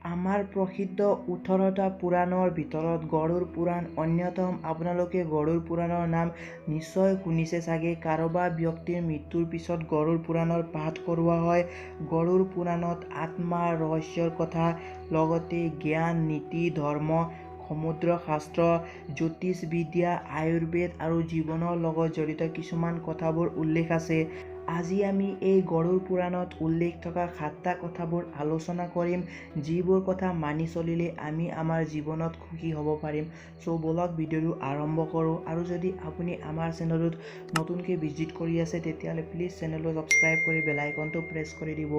আমাৰ প্ৰসিদ্ধ 18টা পুৰাণৰ ভিতৰত গৰুড় পুৰাণ অন্যতম। আপোনালোকে গৰুড় পুৰাণৰ নাম নিশ্চয় শুনিছে চাগে। কাৰোবাৰ ব্যক্তিৰ মৃত্যুৰ পিছত গৰুড় পুৰাণৰ পাঠ কৰোৱা হয়। গৰুড় পুৰাণত আত্মা ৰহস্যৰ কথা লগতে জ্ঞান, নীতি, ধৰ্ম, সমুদ্ৰ শাস্ত্ৰ, জ্যোতিষ বিদ্যা, আয়ুৰ্বেদ আৰু জীৱনৰ লগত জড়িত কিছুমান কথাবোৰ উল্লেখ আছে। আজি আমি এই গৰুড় পুৰাণত উল্লেখ থকা 7টা কথাবোৰ আলোচনা কৰিম, যিবোৰ কথা মানি চলিলে আমি আমাৰ জীৱনত সুখী হ'ব পাৰিম। চ' বলক ভিডিঅ'টো আৰম্ভ কৰোঁ। আৰু যদি আপুনি আমাৰ চেনেলটোত নতুনকৈ ভিজিট কৰি আছে তেতিয়াহ'লে প্লিজ চেনেলটো ছাবস্ক্ৰাইব কৰি বেল আইকনটো প্ৰেছ কৰি দিব।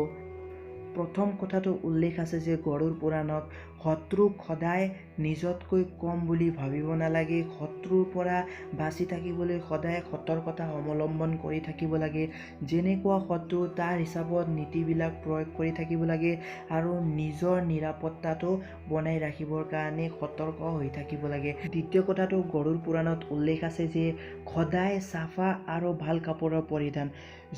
প্ৰথম কথাটো উল্লেখ আছে যে গৰুড় পুৰাণত শত্ৰুক সদায় নিজতকৈ কম বুলি ভাবিব নালাগে। শত্ৰুৰ পৰা বাচি থাকিবলৈ সদায় সতৰ্কতা অৱলম্বন কৰি থাকিব লাগে। যেনেকুৱা শত্ৰু তাৰ হিচাপত নীতিবিলাক প্ৰয়োগ কৰি থাকিব লাগে আৰু নিজৰ নিৰাপত্তাটো বনাই ৰাখিবৰ কাৰণে সতৰ্ক হৈ থাকিব লাগে। দ্বিতীয় কথাটো গৰুড় পুৰাণত উল্লেখ আছে যে সদায় চাফা আৰু ভাল কাপোৰৰ পৰিধান।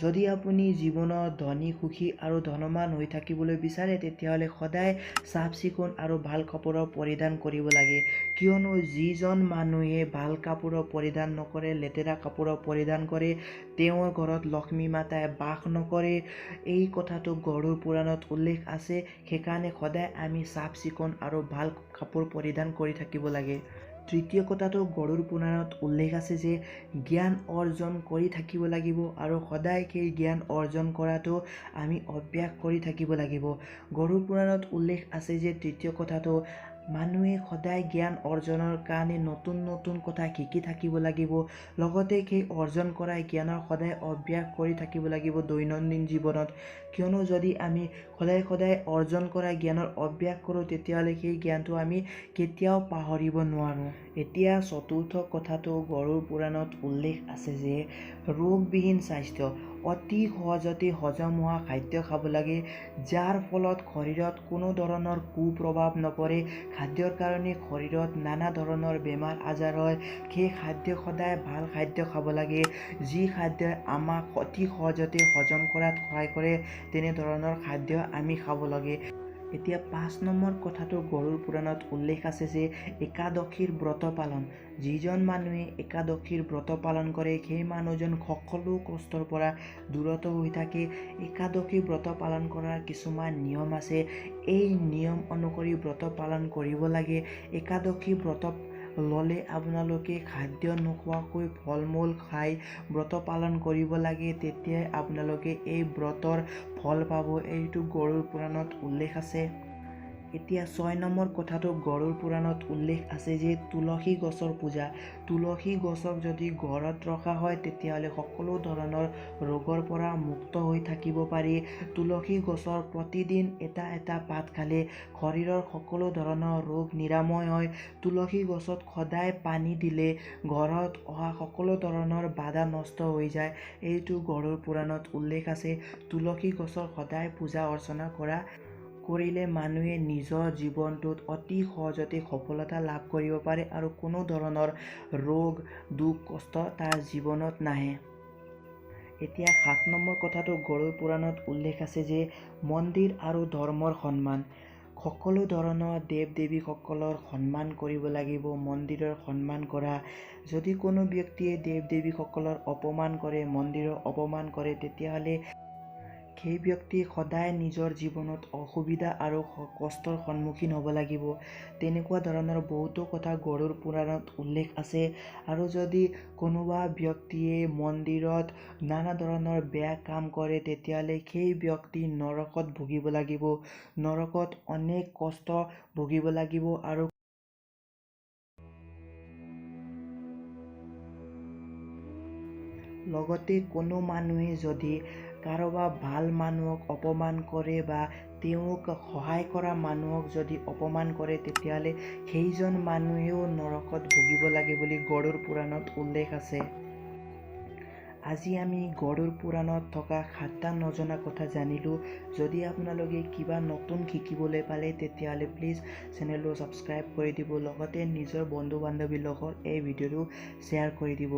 যদি আপুনি জীৱনত ধনী, সুখী আৰু ধনৱান হৈ থাকিবলৈ বিচাৰে তেতিয়াহ'লে সদায় চাফ চিকুণ আৰু ভাল কাপোৰৰ পৰিধান কৰিব লাগে। কিয়নো যিজন মানুহে ভাল কাপোৰৰ পৰিধান নকৰে, লেতেৰা কাপোৰৰ পৰিধান কৰে, তেওঁৰ ঘৰত লক্ষ্মী মাতাই বাস নকৰে। এই কথাটো গৰুড় পুৰাণত উল্লেখ আছে। সেইকাৰণে সদায় আমি চাফ চিকুণ আৰু ভাল কাপোৰ পৰিধান কৰি থাকিব লাগে। তৃতীয় কথাটো গৰুড় পুৰাণত উল্লেখ আছে যে জ্ঞান অৰ্জন কৰি থাকিব লাগিব আৰু সদায় সেই জ্ঞান অৰ্জন কৰাটো আমি অভ্যাস কৰি থাকিব লাগিব। গৰুড় পুৰাণত উল্লেখ আছে যে তৃতীয় কথাটো মানুহে সদায় জ্ঞান অৰ্জনৰ কাৰণে নতুন নতুন কথা শিকি থাকিব লাগিব। লগতে সেই অৰ্জন কৰা জ্ঞানৰ সদায় অভ্যাস কৰি থাকিব লাগিব দৈনন্দিন জীৱনত। কিয়নো যদি আমি সদায় অৰ্জন কৰা জ্ঞানৰ অভ্যাস কৰোঁ তেতিয়াহ'লে সেই জ্ঞানটো আমি কেতিয়াও পাহৰিব নোৱাৰোঁ। এতিয়া চতুৰ্থ কথাটো গৰুড় পুৰাণত উল্লেখ আছে যে ৰোগবিহীন স্বাস্থ্য। অতি সহজতে হজম হোৱা খাদ্য খাব লাগে, যাৰ ফলত শৰীৰত কোনো ধৰণৰ কুপ্ৰভাৱ নপৰে। খাদ্যৰ কাৰণে শৰীৰত নানা ধৰণৰ বেমাৰ আজাৰ হয়। সেই খাদ্য সদায় ভাল খাদ্য খাব লাগে, যি খাদ্যই আমাক অতি সহজতে হজম কৰাত সহায় কৰে। তেনেধৰণৰ খাদ্য আমি খাব লাগে। এতিয়া 5 নম্বৰ কথাটো গৰুড় পুৰাণত উল্লেখ আছে যে একাদশীৰ ব্ৰত পালন। যিজন মানুহে একাদশীৰ ব্ৰত পালন কৰে সেই মানুহজন সকলো কষ্টৰ পৰা দূৰত হৈ থাকে। একাদশী ব্ৰত পালন কৰাৰ কিছুমান নিয়ম আছে। এই নিয়ম অনুসৰি ব্ৰত পালন কৰিব লাগে। একাদশী ব্ৰত ল'লে আপোনালোকে খাদ্য নোখোৱাকৈ ফল মূল খাই ব্ৰত পালন কৰিব লাগে। তেতিয়াই আপোনালোকে এই ব্ৰতৰ ফল পাব। এইটো গৰুড় পুৰাণত উল্লেখ আছে। এতিয়া 6 নম্বৰ কথাটো গৰুড় পুৰাণত উল্লেখ আছে যে তুলসী গছৰ পূজা। তুলসী গছক যদি ঘৰত ৰখা হয় তেতিয়াহ'লে সকলো ধৰণৰ ৰোগৰ পৰা মুক্ত হৈ থাকিব পাৰি। তুলসী গছৰ প্ৰতিদিন এটা এটা পাত খালে শৰীৰৰ সকলো ধৰণৰ ৰোগ নিৰাময় হয়। তুলসী গছত সদায় পানী দিলে ঘৰত অহা সকলো ধৰণৰ বাধা নষ্ট হৈ যায়। এইটো গৰুড় পুৰাণত উল্লেখ আছে। তুলসী গছৰ সদায় পূজা অৰ্চনা কৰিলে মানুহে নিজৰ জীৱনটোত অতি সহজতে সফলতা লাভ কৰিব পাৰে আৰু কোনো ধৰণৰ ৰোগ, দুখ, কষ্ট তাৰ জীৱনত নাহে। এতিয়া 7 নম্বৰ কথাটো গৰুড় পুৰাণত উল্লেখ আছে যে মন্দিৰ আৰু ধৰ্মৰ সন্মান। সকলো ধৰণৰ দেৱ দেৱীসকলৰ সন্মান কৰিব লাগিব। মন্দিৰৰ সন্মান কৰা। যদি কোনো ব্যক্তিয়ে দেৱ দেৱীসকলৰ অপমান কৰে, মন্দিৰৰ অপমান কৰে তেতিয়াহ'লে সেই ব্যক্তি সদায় নিজৰ জীৱনত অসুবিধা আৰু কষ্টৰ সন্মুখীন হ'ব লাগিব। তেনেকুৱা ধৰণৰ বহুতো কথা গৰুড় পুৰাণত উল্লেখ আছে। আৰু যদি কোনোবা ব্যক্তিয়ে মন্দিৰত নানা ধৰণৰ বেয়া কাম কৰে তেতিয়াহ'লে সেই ব্যক্তি নৰকত ভুগিব লাগিব। নৰকত অনেক কষ্ট ভুগিব লাগিব। আৰু লগতে কোনো মানুহে যদি কাৰোবাৰ ভাল মানুহক অপমান কৰে বা তেওঁক সহায় কৰা মানুহক যদি অপমান কৰে তেতিয়াহ'লে সেইজন মানুহেও নৰকত ভুগিব লাগে বুলি গৰুড় পুৰাণত উল্লেখ আছে। আজি আমি গৰুড় পুৰাণত থকা 7টা নজনা কথা জানিলোঁ। যদি আপোনালোকে কিবা নতুন শিকিবলৈ পালে তেতিয়াহ'লে প্লিজ চেনেলটো ছাবস্ক্ৰাইব কৰি দিব। লগতে নিজৰ বন্ধু বান্ধৱীৰ লগত এই ভিডিঅ'টো শ্বেয়াৰ কৰি দিব।